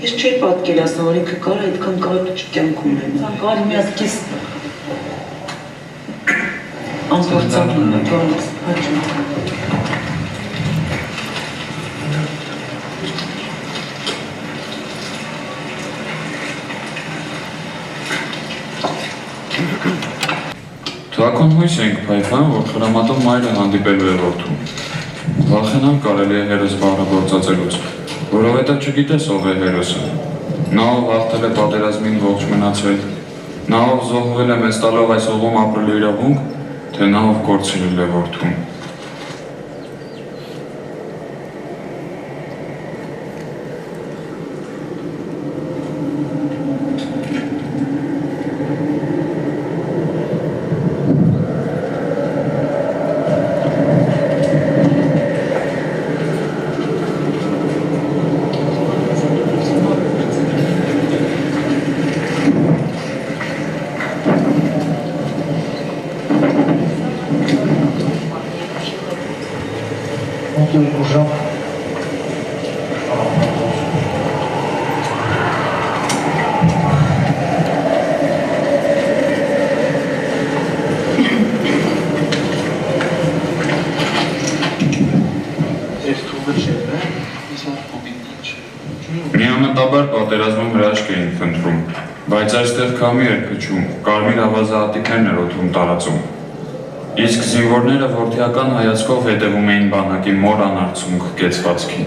Ես չէի պատկերացնում, որ ինքը կարող է այդքան կարճ կյանք ունենալ։ Կարի մի հատ քիչ անփորձակ լինի, բանից հաճում։ Թվական հույս ենք փայփան, որ խրամատով մայրը հանդիպելու է որդուն։ Վախենալ կարելի է հերոս բառը գործածելուց, որովհետև չգիտես ով է հերոսը։ Նա ով հաղթել է պատերազմին ողջ մնացել, նա ով զոհվել է մեզ տալով այս օղում ապրելու իրավունք, թե նա ով կորցրել է որդուն։ Միամտաբար պատերազմում հրաշք էին խնդրում, բայց այստեղ քամի էր փչում, կարմիր ավազահատիկներն էր օդում տարածում։ Իսկ զինվորները որդիական հայացքով հետևում էին բանակի մոր անարցունք կեցվածքին։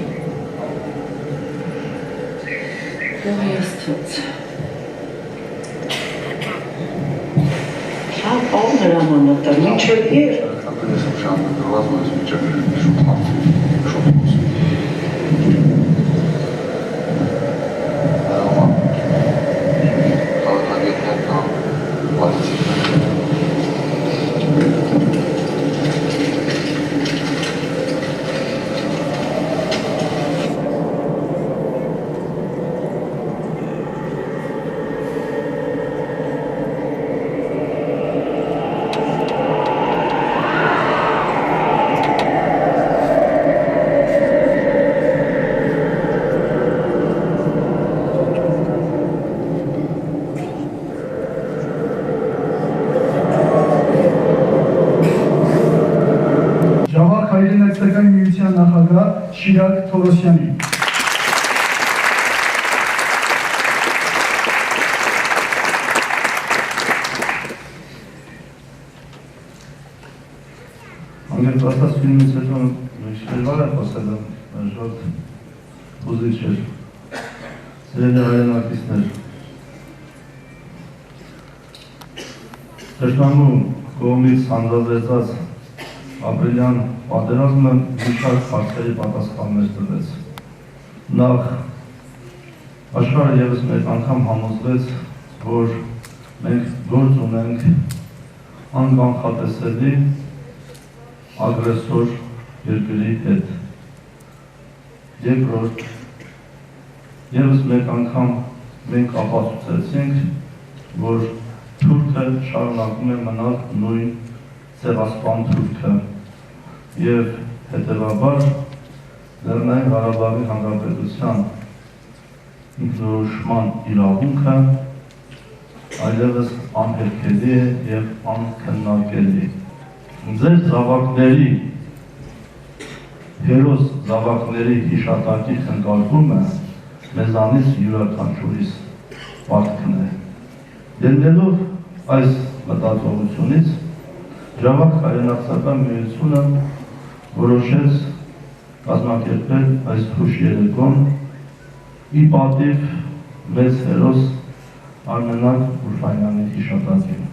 Շատ ով հրամանատար, մինչև եր։ Նախագահ Շիրակ Թորոսյանի։ Անգերպաստած ֆիլմից հետո շերվար է խոսել, շատ ուզիչ էր, սիրելի հայրենակիցներ։ Թշնամու կողմից հանձնվեցած ապրիլյան պատերազմը մի շարք հարցերի պատասխաններ տվեց։ Նախ աշխարհը ևս մեկ անգամ համոզվեց, որ մենք գործ ունենք անկանխատեսելի ագրեսոր երկրի հետ։ Երկրորդ, ևս մեկ անգամ մենք ապացուցեցինք, որ Թուրքը շարունակում է մնալ նույն ցեղասպան Թուրքը և հետևաբար Լեռնային Ղարաբաղի Հանրապետության ինքնորոշման իրավունքը այլևս անհերքելի է և անքննարկելի։ Ձեր զավակների, հերոս զավակների հիշատակի խնկալումը մեզանից յուրաքանչյուրիս պարտքն է։ Ելնելով այս մտածողությունից Ժավախ հայրենակցական միությունը որոշեց կազմակերպել այս հուշ երեկոն ի պատիվ մեծ հերոս Արմենակ Ուրֆանյանի հիշատակին։